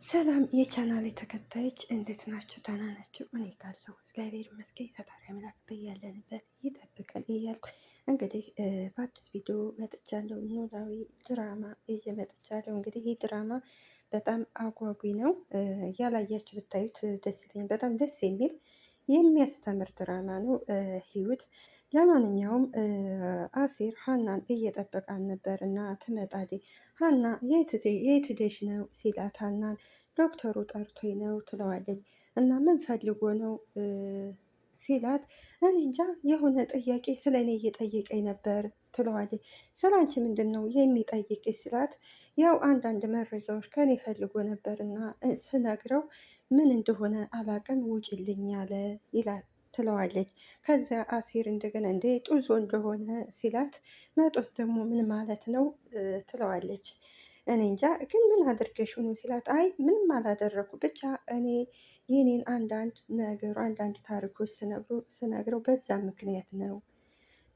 ሰላም የቻናሌ ተከታዮች እንዴት ናችሁ? ደህና ናችሁ? እኔ ካለሁ እግዚአብሔር ይመስገን። ፈጣሪ አምላክ በያለንበት ይጠብቀን እያልኩ እንግዲህ በአዲስ ቪዲዮ መጥቻለሁ። ኖላዊ ድራማ ይዤ መጥቻለሁ። እንግዲህ ይህ ድራማ በጣም አጓጊ ነው። ያላያችሁ ብታዩት ደስ ይለኛል። በጣም ደስ የሚል የሚያስተምር ድራማ ነው። ህይወት ለማንኛውም አሴር ሀናን እየጠበቃን ነበር እና ትመጣለች። ሀና የት ሄደሽ ነው ሲላት ሀናን ዶክተሩ ጠርቶኝ ነው ትለዋለች። እና ምን ፈልጎ ነው ሲላት እኔ እንጃ የሆነ ጥያቄ ስለ እኔ እየጠየቀኝ ነበር ትለዋለች። ስለ አንቺ ምንድን ነው የሚጠይቅ ሲላት ያው አንዳንድ መረጃዎች ከኔ ፈልጎ ነበር እና ስነግረው ምን እንደሆነ አላቅም ውጭልኝ አለ ይላል ትለዋለች። ከዚያ አሲር እንደገና እንደ ጡዞ እንደሆነ ሲላት መጦስ ደግሞ ምን ማለት ነው ትለዋለች። እኔ እንጃ ግን ምን አድርገሽ ነው ሲላት አይ ምንም አላደረኩ ብቻ እኔ የኔን አንዳንድ ታሪኮች ስነግረው በዛ ምክንያት ነው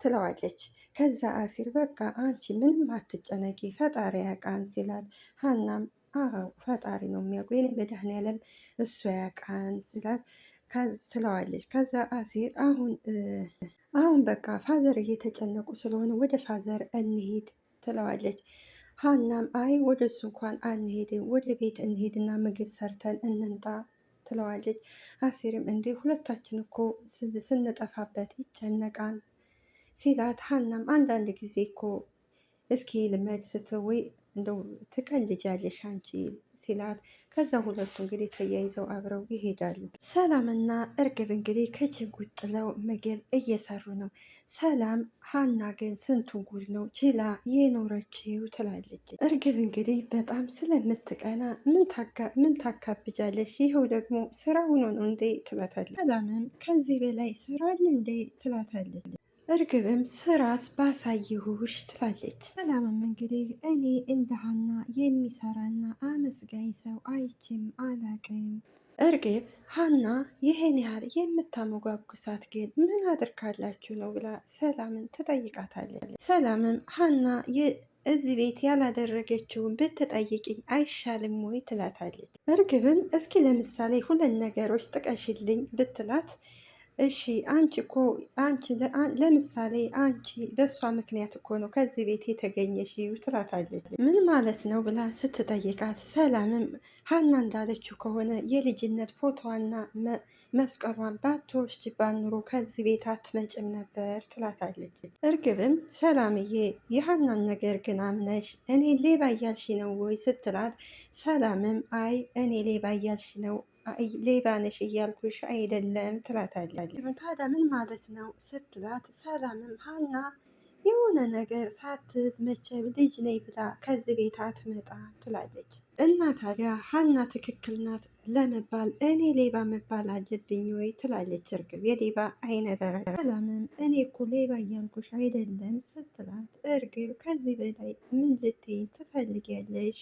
ትለዋለች። ከዛ አሲር በቃ አንቺ ምንም አትጨነቂ ፈጣሪ ያውቃን ሲላት ሀናም አዎ ፈጣሪ ነው የሚያውቁ የኔ መድኃኔዓለም እሱ ያውቃን ሲላት ትለዋለች። ከዛ አሲር አሁን በቃ ፋዘር እየተጨነቁ ስለሆነ ወደ ፋዘር እንሄድ ትለዋለች። ሀናም አይ ወደ እሱ እንኳን አንሄድም ወደ ቤት እንሄድና ምግብ ሰርተን እንንጣ ትለዋለች። አሲርም እንዴ ሁለታችን እኮ ስንጠፋበት ይጨነቃል ሲላት ሀናም አንዳንድ ጊዜ እኮ እስኪ ልመድ ስትወይ እንደው ትቀልጃለሽ አንቺ ሲላት ከዛ ሁለቱ እንግዲህ ተያይዘው አብረው ይሄዳሉ። ሰላምና እርግብ እንግዲህ ከችን ቁጭ ብለው ምግብ እየሰሩ ነው። ሰላም ሀና ግን ስንቱን ጉድ ነው ችላ የኖረችው ትላለች። እርግብ እንግዲህ በጣም ስለምትቀና ምን ታካብጃለሽ? ይኸው ደግሞ ስራ ሆኖ ነው እንዴ ትላታለች። ሰላምም ከዚህ በላይ ስራ አለ እንዴ ትላታለች። እርግብም ስራስ ባሳየሁሽ ትላለች። ሰላምም እንግዲህ እኔ እንደ ሀና የሚሰራና አመስጋኝ ሰው አይቼም አላቅም። እርግብ ሀና ይሄን ያህል የምታሞጓጉሳት ግን ምን አድርጋላችሁ ነው ብላ ሰላምን ትጠይቃታለች። ሰላምም ሀና እዚህ ቤት ያላደረገችውን ብትጠይቅኝ አይሻልም ወይ ትላታለች። እርግብም እስኪ ለምሳሌ ሁለት ነገሮች ጥቀሽልኝ ብትላት እሺ አንቺ እኮ ለምሳሌ አንቺ በእሷ ምክንያት እኮ ነው ከዚህ ቤት የተገኘሽው ትላታለች። ምን ማለት ነው ብላ ስትጠይቃት ሰላምም ሀና እንዳለችው ከሆነ የልጅነት ፎቶዋና መስቀሏን ባትወስጂባት ኑሮ ከዚህ ቤት አትመጭም ነበር ትላታለች። እርግብም ሰላምዬ የሀናን ነገር ግን አምነሽ እኔ ሌባ እያልሽ ነው ወይ ስትላት ሰላምም አይ እኔ ሌባ እያልሽ ነው ሌባ ነሽ እያልኩሽ አይደለም ትላታለች። ታዲያ ምን ማለት ነው ስትላት ሰላምም ሀና የሆነ ነገር ሳትዝ መቼም ልጅ ነኝ ብላ ከዚህ ቤት አትመጣ ትላለች። እና ታዲያ ሀና ትክክል ናት ለመባል እኔ ሌባ መባል አለብኝ ወይ ትላለች እርግብ የሌባ አይነት። ሰላምም እኔ እኮ ሌባ እያልኩሽ አይደለም ስትላት እርግብ ከዚህ በላይ ምን ልትይኝ ትፈልጊያለሽ?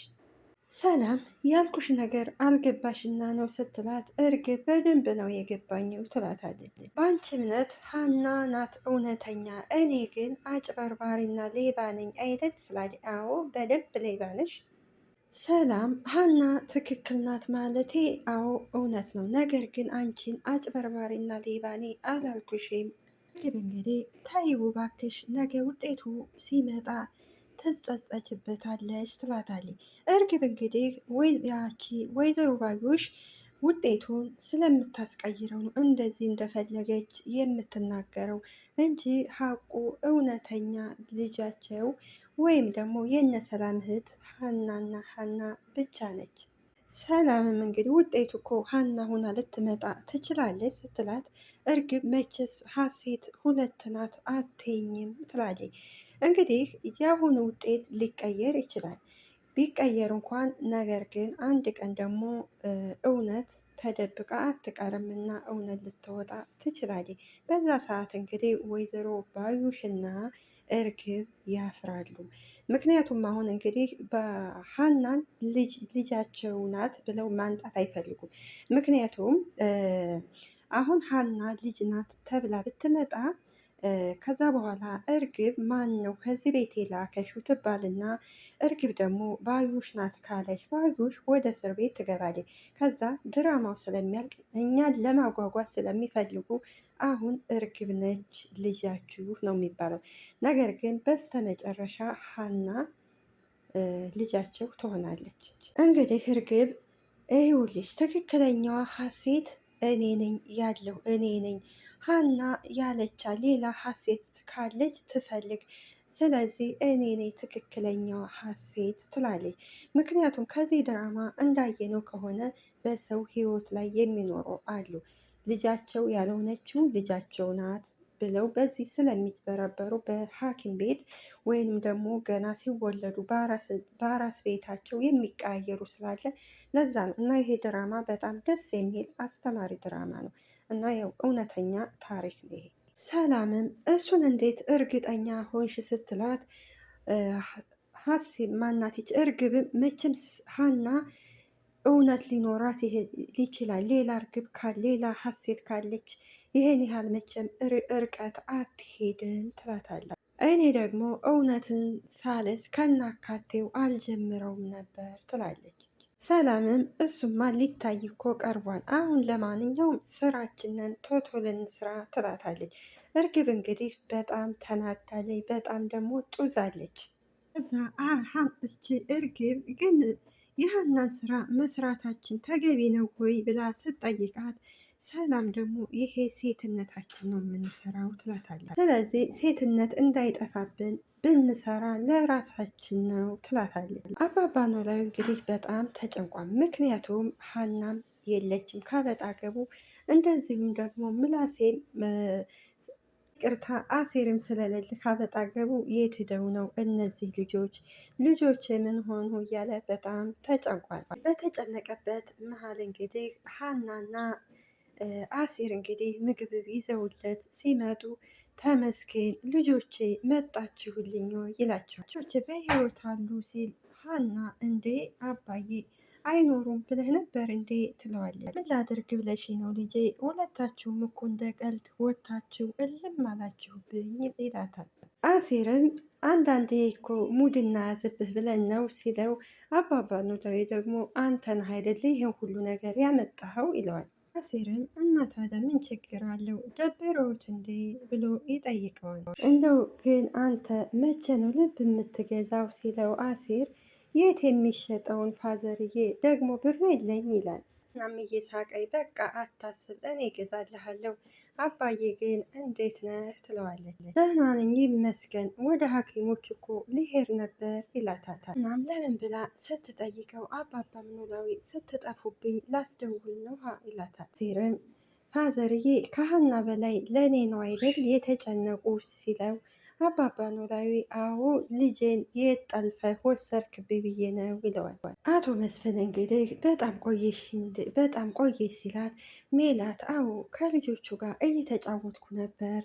ሰላም ያልኩሽ ነገር አልገባሽና ነው ስትላት እርግብ በደንብ ነው የገባኝው ትላታለች። በአንቺ እምነት ሀና ናት እውነተኛ፣ እኔ ግን አጭበርባሪና ሌባ ነኝ አይደል ትላለች። አዎ በደንብ ሌባ ነሽ። ሰላም ሀና ትክክል ናት ማለቴ አዎ እውነት ነው፣ ነገር ግን አንቺን አጭበርባሪና ሌባ እኔ አላልኩሽም። እርግብ እንግዲህ ተይው እባክሽ ነገ ውጤቱ ሲመጣ ትጸጸችበታለች ትላታለች። እርግብ እንግዲህ ያቺ ወይዘሮ ባዩሽ ውጤቱን ስለምታስቀይረው ነው እንደዚህ እንደፈለገች የምትናገረው እንጂ ሀቁ እውነተኛ ልጃቸው ወይም ደግሞ የነ ሰላም እህት ሀናና ሀና ብቻ ነች። ሰላምም እንግዲህ ውጤቱ እኮ ሀና ሁና ልትመጣ ትችላለች ስትላት እርግብ መቼስ ሀሴት ሁለት ናት አትኝም ትላለች። እንግዲህ የአሁኑ ውጤት ሊቀየር ይችላል። ቢቀየር እንኳን ነገር ግን አንድ ቀን ደግሞ እውነት ተደብቃ አትቀርምና እውነት ልትወጣ ትችላለች። በዛ ሰዓት እንግዲህ ወይዘሮ ባዩሽና እርግብ ያፍራሉ። ምክንያቱም አሁን እንግዲህ በሀናን ልጃቸው ናት ብለው ማንጣት አይፈልጉም። ምክንያቱም አሁን ሀና ልጅ ናት ተብላ ብትመጣ ከዛ በኋላ እርግብ ማን ነው ከዚህ ቤት የላከሽው ትባልና እርግብ ደግሞ ባዩሽ ናት ካለች ባዩሽ ወደ እስር ቤት ትገባለች። ከዛ ድራማው ስለሚያልቅ እኛን ለማጓጓት ስለሚፈልጉ አሁን እርግብ ነች ልጃችሁ ነው የሚባለው። ነገር ግን በስተመጨረሻ ሀና ልጃቸው ትሆናለች። እንግዲህ እርግብ ይኸውልሽ ትክክለኛዋ ሀሴት እኔ ነኝ ያለው እኔ ነኝ ሀና ያለቻ ሌላ ሀሴት ካለች ትፈልግ። ስለዚህ እኔ ነኝ ትክክለኛዋ ሀሴት ትላለች። ምክንያቱም ከዚህ ድራማ እንዳየነው ከሆነ በሰው ህይወት ላይ የሚኖሩ አሉ ልጃቸው ያልሆነችው ልጃቸው ናት ብለው በዚህ ስለሚጭበረበሩ በሐኪም ቤት ወይንም ደግሞ ገና ሲወለዱ በአራስ ቤታቸው የሚቀያየሩ ስላለ ለዛ ነው። እና ይሄ ድራማ በጣም ደስ የሚል አስተማሪ ድራማ ነው እና ያው እውነተኛ ታሪክ ነው ይሄ። ሰላምም እሱን እንዴት እርግጠኛ ሆንሽ ስትላት ሀሴብ ማናትች እርግብም መቼም ሀና እውነት ሊኖራት ይችላል። ሌላ እርግብ ሌላ ሀሴት ካለች ይሄን ያህል መቼም እርቀት አትሄድም ትላታለች። እኔ ደግሞ እውነትን ሳልስ ከናካቴው አልጀምረውም ነበር ትላለች። ሰላምም እሱማ ሊታይ እኮ ቀርቧል፣ አሁን ለማንኛውም ስራችንን ቶቶልን ስራ ትላታለች። እርግብ እንግዲህ በጣም ተናዳለች፣ በጣም ደግሞ ጡዛለች። እዛ እቺ እርግብ ግን የሀናን ስራ መስራታችን ተገቢ ነው ወይ ብላ ስትጠይቃት ሰላም ደግሞ ይሄ ሴትነታችን ነው የምንሰራው ትላታለች። ስለዚህ ሴትነት እንዳይጠፋብን ብንሰራ ለራሳችን ነው ትላታለች። አባባ ኖላዊ እንግዲህ በጣም ተጨንቋል። ምክንያቱም ሀናም የለችም ካበጣገቡ፣ እንደዚሁም ደግሞ ምላሴም ቅርታ አሴርም ስለሌለ ካበጣገቡ የት ሄደው ነው እነዚህ ልጆች ምን ሆኑ እያለ በጣም ተጨንቋል። በተጨነቀበት መሀል እንግዲህ ሀናና አሴር እንግዲህ ምግብ ይዘውለት ሲመጡ ተመስገን ልጆቼ መጣችሁልኝ ይላቸዋል። ልጆቼ በህይወት አሉ ሲል ሀና እንዴ አባዬ አይኖሩም ብለህ ነበር እንዴ ትለዋለች። ምን ላድርግ ብለሽ ነው ልጄ፣ ሁለታችሁም እኮ እንደ ቀልድ ወታችሁ እልም አላችሁብኝ ይላታል። አሴርም አንዳንዴ እኮ ሙድና ያዝብህ ብለን ነው ሲለው፣ አባባ ኖላዊ ደግሞ አንተን አይደል ይህን ሁሉ ነገር ያመጣኸው ይለዋል። አሴርም እና ታዲያ ምን ችግር አለው ደብረውት እንዴ ብሎ ይጠይቀዋል። እንደው ግን አንተ መቼ ነው ልብ የምትገዛው ሲለው አሴር የት የሚሸጠውን ፋዘርዬ ደግሞ ብሩ የለኝ ይላል። እናም እየሳቀኝ በቃ አታስብ እኔ እገዛልሃለሁ፣ አባዬ ግን እንዴት ነህ ትለዋለች። ደህና ነኝ ይመስገን፣ ወደ ሐኪሞች እኮ ሊሄድ ነበር ይላታታል። እናም ለምን ብላ ስትጠይቀው አባባ ኖላዊ ስትጠፉብኝ ላስደውል ነው ይላታል። ዜርም ፋዘርዬ ከሀና በላይ ለእኔ ነው አይደል የተጨነቁ ሲለው አባባ ኖላዊ አዎ ልጄን የት ጠልፈህ ወሰድክብኝ ብዬ ነው ይለዋል። አቶ መስፍን እንግዲህ በጣም ቆየሽ ሲላት ሜላት አዎ ከልጆቹ ጋር እየተጫወትኩ ነበር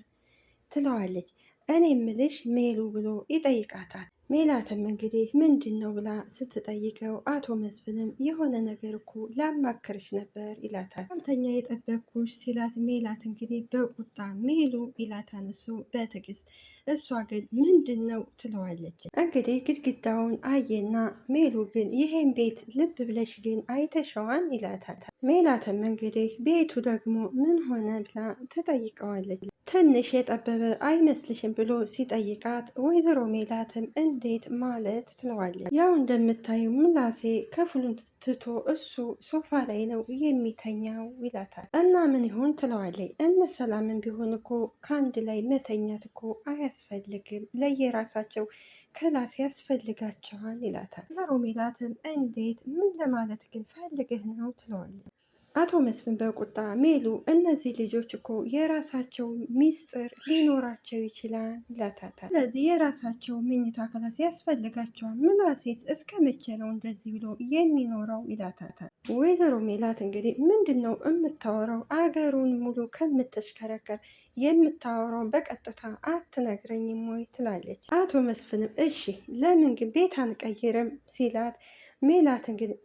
ትለዋለች። እኔ ምልሽ ሜሉ ብሎ ይጠይቃታል። ሜላትም እንግዲህ ምንድን ነው ብላ ስትጠይቀው አቶ መስፍንም የሆነ ነገር እኮ ላማክርሽ ነበር ይላታል። አንተኛ የጠበቅኩሽ ሲላት ሜላት እንግዲህ በቁጣ ሜሉ ይላታል። እሱ በትዕግስት እሷ ግን ምንድን ነው ትለዋለች። እንግዲህ ግድግዳውን አየና ሜሉ ግን ይሄን ቤት ልብ ብለሽ ግን አይተሸዋን ይላታል። ሜላትም እንግዲህ ቤቱ ደግሞ ምን ሆነ ብላ ትጠይቀዋለች። ትንሽ የጠበበ አይመስልሽም ብሎ ሲጠይቃት ወይዘሮ ሜላትም እንዴት ማለት ትለዋለች። ያው እንደምታዩ ምላሴ ክፍሉን ትቶ እሱ ሶፋ ላይ ነው የሚተኛው ይላታል። እና ምን ይሆን ትለዋለች። እነ ሰላምን ቢሆን እኮ ከአንድ ላይ መተኛት እኮ አያስፈልግም፣ ለየራሳቸው ክላስ ያስፈልጋቸዋል ይላታል። ወይዘሮ ሜላትም እንዴት ምን ለማለት ግን ፈልግህ ነው ትለዋለች። አቶ መስፍን በቁጣ ሜሉ እነዚህ ልጆች እኮ የራሳቸው ሚስጥር ሊኖራቸው ይችላል ይላታታል። ስለዚህ የራሳቸው መኝታ ክላስ ያስፈልጋቸዋል፣ ምላሴስ እስከ መቼ ነው እንደዚህ ብሎ የሚኖረው ይላታታል። ወይዘሮ ሜላት እንግዲህ ምንድን ነው የምታወራው? አገሩን ሙሉ ከምትሽከረከር የምታወራውን በቀጥታ አትነግረኝም ወይ ትላለች። አቶ መስፍንም እሺ ለምን ግን ቤት አንቀይርም ሲላት ሜላት እንግዲህ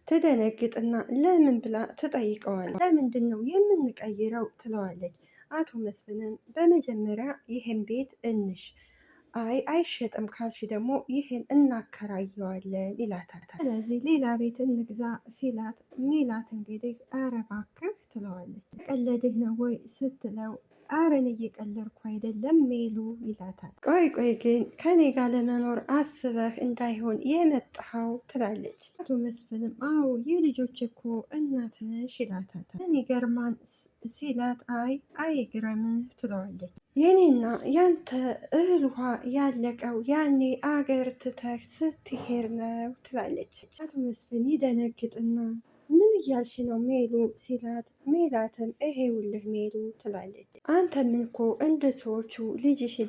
ትደነግጥና ለምን ብላ ትጠይቀዋለች። ለምንድን ነው የምንቀይረው ትለዋለች። አቶ መስፍንም በመጀመሪያ ይህን ቤት እንሽ አይሸጥም ካልሽ ደግሞ ይህን እናከራየዋለን ይላታል። ስለዚህ ሌላ ቤት እንግዛ ሲላት ሜላት እንግዲህ ኧረ እባክህ ትለዋለች። ቀለድህ ነው ወይ ስትለው አረን እየቀለድኩ አይደለም ሜሉ ይላታል። ቆይ ቆይ ግን ከኔ ጋር ለመኖር አስበህ እንዳይሆን የመጣኸው ትላለች። አቶ መስፍንም አዎ የልጆች እኮ እናት ነሽ ይላታል። እኔ ገርማን ሲላት አይ አይግረምህ ትለዋለች። የኔና ያንተ እህል ውሃ ያለቀው ያኔ አገር ትተህ ስትሄድ ነው ትላለች። አቶ መስፍን ይደነግጥና ምን እያልሽ ነው ሜሉ ሲላት፣ ሜላትም ይሄውልህ ሜሉ ትላለች። አንተ ምን እኮ እንደ ሰዎቹ ልጅሽን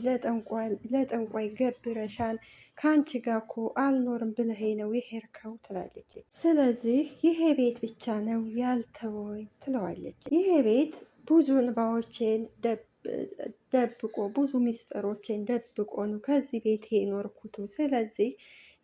ለጠንቋይ ገብረሻን ከአንቺ ጋር እኮ አልኖርም ብለኸኝ ነው የሄድከው ትላለች። ስለዚህ ይሄ ቤት ብቻ ነው ያልተወኝ ትለዋለች። ይሄ ቤት ብዙ እንባዎችን ደብቆ ብዙ ሚስጥሮችን ደብቆ ነው ከዚህ ቤት የኖርኩት። ስለዚህ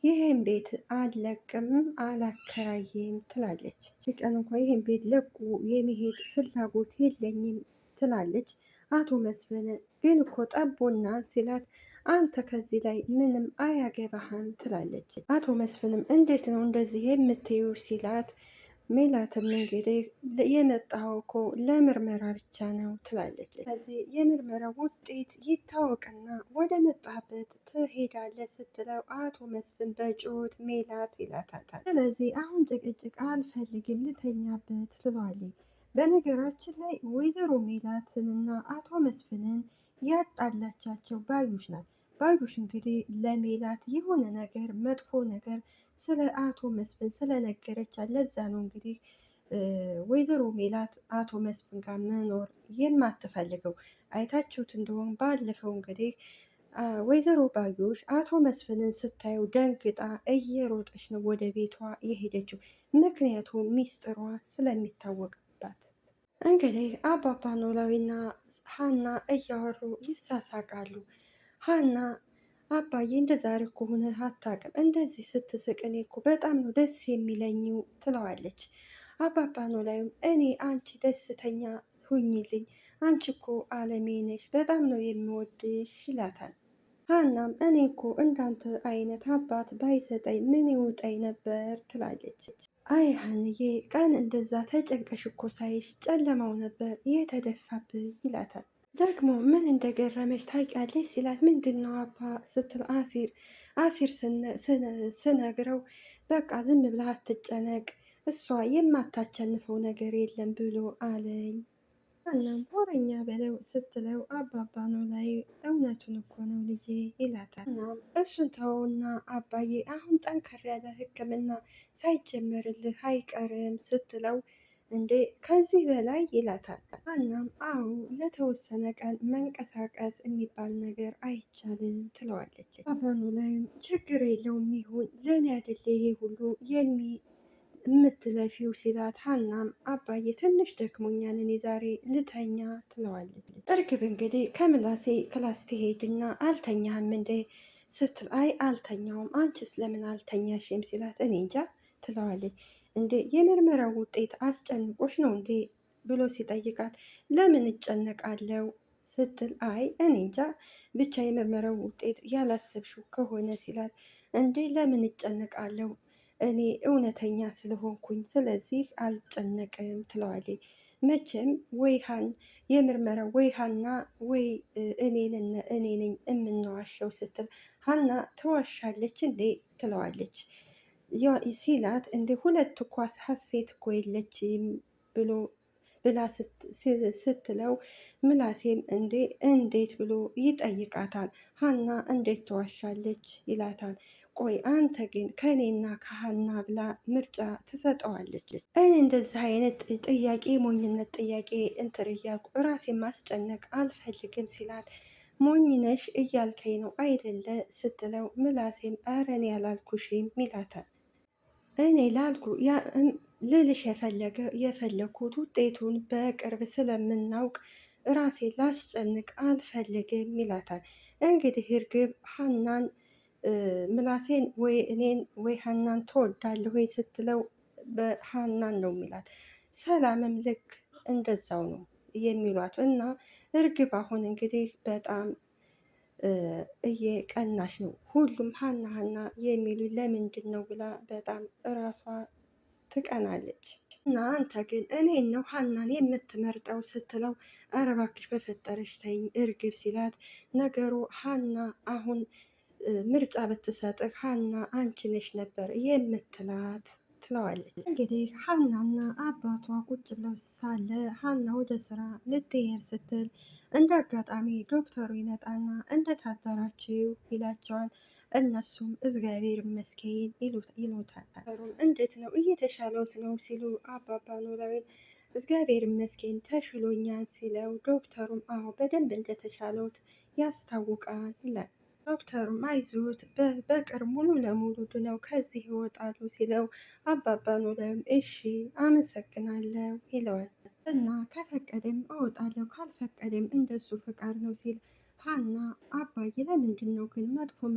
ይህን ቤት አልለቅም አላከራይም ትላለች። ቀን እንኳ ይህን ቤት ለቁ የመሄድ ፍላጎት የለኝም ትላለች። አቶ መስፍን ግን እኮ ጠቦና ሲላት አንተ ከዚህ ላይ ምንም አያገባህም ትላለች። አቶ መስፍንም እንዴት ነው እንደዚህ የምትዩ ሲላት ሜላትም እንግዲህ የመጣው እኮ ለምርመራ ብቻ ነው ትላለች። ስለዚህ የምርመራ ውጤት ይታወቅና ወደ መጣበት ትሄዳለህ ስትለው አቶ መስፍን በጩኸት ሜላት ይላታታል። ስለዚህ አሁን ጭቅጭቅ አልፈልግም ልተኛበት ትለዋለች። በነገራችን ላይ ወይዘሮ ሜላትንና አቶ መስፍንን ያጣላቻቸው ባዩሽ ናት። ባዩሽ እንግዲህ ለሜላት የሆነ ነገር መጥፎ ነገር ስለ አቶ መስፍን ስለነገረቻት ለዛ ነው እንግዲህ ወይዘሮ ሜላት አቶ መስፍን ጋር መኖር የማትፈልገው። አይታችሁት እንደሆን ባለፈው እንግዲህ ወይዘሮ ባዩሽ አቶ መስፍንን ስታየው ደንግጣ እየሮጠች ነው ወደ ቤቷ የሄደችው። ምክንያቱም ሚስጥሯ ስለሚታወቅባት። እንግዲህ አባባ ኖላዊና ሀና እያወሩ ይሳሳቃሉ። ሀና አባዬ እንደ ዛሬ ከሆነ አታውቅም፣ እንደዚህ ስትስቅ እኔ እኮ በጣም ነው ደስ የሚለኝው ትለዋለች። አባባ ኖላዊም እኔ አንቺ ደስተኛ ሁኝልኝ፣ አንቺ እኮ አለሜ ነሽ፣ በጣም ነው የሚወድሽ ይላታል። ሀናም እኔ እኮ እንዳንተ አይነት አባት ባይሰጠኝ ምን ይውጠኝ ነበር ትላለች። አይ ሀንዬ ቀን እንደዛ ተጨንቀሽ እኮ ሳይሽ ጨለማው ነበር የተደፋብኝ ይላታል። ደግሞ ምን እንደገረመች ታውቂያለሽ ሲላት ምንድን ነው አባ ስትል አሲር ስነግረው በቃ ዝም ብለህ አትጨነቅ እሷ የማታቸንፈው ነገር የለም ብሎ አለኝ። እናም ወረኛ በለው ስትለው አባባ ኖላዊ እውነቱን እኮ ነው ልጄ ይላታል። እናም እሱን ተውና አባዬ አሁን ጠንከር ያለ ሕክምና ሳይጀመርልህ አይቀርም ስትለው እንዴ ከዚህ በላይ ይላታል። እናም አዎ ለተወሰነ ቀን መንቀሳቀስ የሚባል ነገር አይቻልም ትለዋለች። አባባ ኖላዊም ችግር የለውም ይሁን ለእኔ አይደለ ይሄ ሁሉ የምትለፊው ሲላት ሀናም አባዬ ትንሽ ደክሞኛል እኔ ዛሬ ልተኛ ትለዋለች። እርግብ እንግዲህ ከምላሴ ክላስ ትሄድና አልተኛህም እንዴ ስትል አይ አልተኛውም አንቺስ ለምን አልተኛሽም ሲላት እኔ እንጃ ትለዋለች። እንዴ የምርመራው ውጤት አስጨንቆሽ ነው እንዴ ብሎ ሲጠይቃት ለምን እጨነቃለው ስትል አይ እኔ እንጃ ብቻ የምርመራው ውጤት ያላሰብሽው ከሆነ ሲላት እንዴ ለምን እጨነቃለው እኔ እውነተኛ ስለሆንኩኝ ስለዚህ አልጨነቅም ትለዋለች። መቼም ወይሃን የምርመራው ወይ ሀና ወይ እኔ ነኝ የምንዋሸው ስትል ሀና ትዋሻለች እንዴ ትለዋለች። ሲላት እንደ ሁለት እኮ ሀሴት እኮ የለችም ብላ ስትለው ምላሴም እንዴት ብሎ ይጠይቃታል። ሀና እንዴት ትዋሻለች ይላታል። ቆይ አንተ ግን ከእኔና ከሀና ብላ ምርጫ ትሰጠዋለች። እኔ እንደዚህ አይነት ጥያቄ ሞኝነት ጥያቄ እንትር እያልኩ ራሴ ማስጨነቅ አልፈልግም ሲላት ሞኝነሽ እያልከኝ ነው አይደለ ስትለው ምላሴም ኧረ እኔ ያላልኩሽም ይላታል። እኔ ላልኩ ልልሽ የፈለኩት ውጤቱን በቅርብ ስለምናውቅ ራሴ ላስጨንቅ አልፈልግም ይላታል። እንግዲህ እርግብ ሀናን ምላሴን ወይ እኔን ወይ ሀናን ትወዳለህ ወይ ስትለው በሀናን ነው የሚላት። ሰላምም ልክ እንደዛው ነው። የሚሏት እና እርግብ አሁን እንግዲህ በጣም እየቀናሽ ነው። ሁሉም ሀና ሀና የሚሉ ለምንድን ነው ብላ በጣም እራሷ ትቀናለች። እና አንተ ግን እኔን ነው ሀናን የምትመርጠው ስትለው፣ ኧረ እባክሽ በፈጠረሽ ተይኝ እርግብ ሲላት፣ ነገሩ ሀና አሁን ምርጫ ብትሰጥህ ሀና አንቺ ነሽ ነበር የምትላት ትለዋለች። እንግዲህ ሀናና አባቷ ቁጭ ብለው ሳለ ሀና ወደ ስራ ልትሄድ ስትል እንደ አጋጣሚ ዶክተሩ ይመጣና እንዴት አደራችሁ ይላቸዋል። እነሱም እግዚአብሔር ይመስገን ይሉታል። እንዴት ነው እየተሻለዎት ነው ሲሉ አባባ ኖላዊን እግዚአብሔር ይመስገን ተሽሎኛል ሲለው፣ ዶክተሩም አዎ በደንብ እንደተሻለዎት ያስታውቃል ይላል። ዶክተሩም አይዞት በቅርብ ሙሉ ለሙሉ ድነው ከዚህ ይወጣሉ ሲለው፣ አባባ ኖላዊም እሺ አመሰግናለሁ ይለዋል። እና ከፈቀደም እወጣለሁ ካልፈቀደም እንደሱ ፍቃድ ነው ሲል፣ ሀና አባዬ ለምንድን ነው ግን መጥፎውን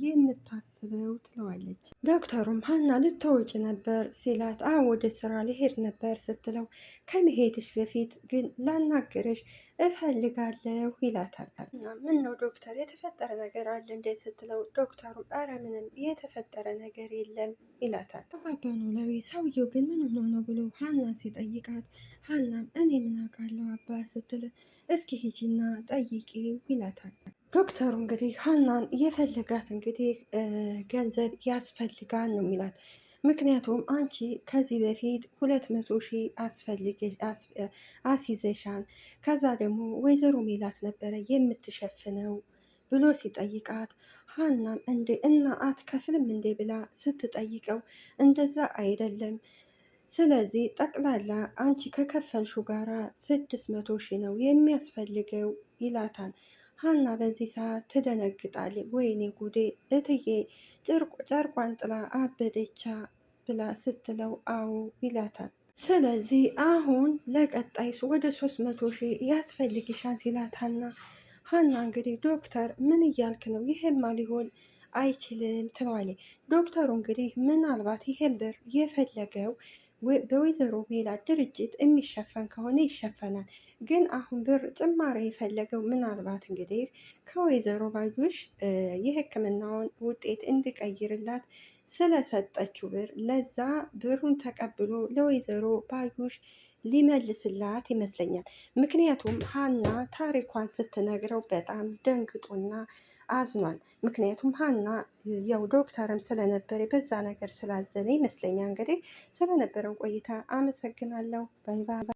የምታስበው ትለዋለች። ዶክተሩም ሀና ልትወጪ ነበር ሲላት፣ አዎ ወደ ስራ ልሄድ ነበር ስትለው፣ ከመሄድሽ በፊት ግን ላናግርሽ እፈልጋለሁ ይላታል። እና ምን ነው ዶክተር የተፈጠረ ነገር አለ እንዴ ስትለው፣ ዶክተሩም ኧረ ምንም የተፈጠረ ነገር የለም ይላታል። አባባ ኖላዊ ሰውየው ግን ምን ሆኖ ነው ብሎ ሀናን ሲጠይቃት፣ ሀናም እኔ ምን አውቃለሁ አባ ስትል፣ እስኪ ሂጂና ጠይቂው ይላታል። ዶክተሩ እንግዲህ ሀናን የፈለጋት እንግዲህ ገንዘብ ያስፈልጋል ነው የሚላት። ምክንያቱም አንቺ ከዚህ በፊት 200,000 አስይዘሻል፣ ከዛ ደግሞ ወይዘሮ ሜላት ነበረ የምትሸፍነው ብሎ ሲጠይቃት፣ ሀናም እንዴ እና አትከፍልም እንዴ ብላ ስትጠይቀው፣ እንደዛ አይደለም ስለዚህ ጠቅላላ አንቺ ከከፈልሹ ጋራ 600,000 ነው የሚያስፈልገው ይላታል። ሀና በዚህ ሰዓት ትደነግጣለች። ወይኔ ጉዴ እትዬ ጨርቋን ጥላ አበደቻ ብላ ስትለው፣ አዎ ይላታል። ስለዚህ አሁን ለቀጣይ ወደ 300,000 ያስፈልግሻል ሲላት፣ ሀና እንግዲህ ዶክተር ምን እያልክ ነው? ይሄማ ሊሆን አይችልም ትለዋለች። ዶክተሩ እንግዲህ ምናልባት ይሄን ብር የፈለገው በወይዘሮ ሜላት ድርጅት የሚሸፈን ከሆነ ይሸፈናል። ግን አሁን ብር ጭማሪ የፈለገው ምናልባት እንግዲህ ከወይዘሮ ባዩሽ የሕክምናውን ውጤት እንዲቀይርላት ስለሰጠችው ብር ለዛ ብሩን ተቀብሎ ለወይዘሮ ባዩሽ ሊመልስላት ይመስለኛል። ምክንያቱም ሀና ታሪኳን ስትነግረው በጣም ደንግጦና አዝኗል። ምክንያቱም ሀና ያው ዶክተርም ስለነበረ በዛ ነገር ስላዘነ ይመስለኛል። እንግዲህ ስለነበረን ቆይታ አመሰግናለሁ። ባይ ባይ።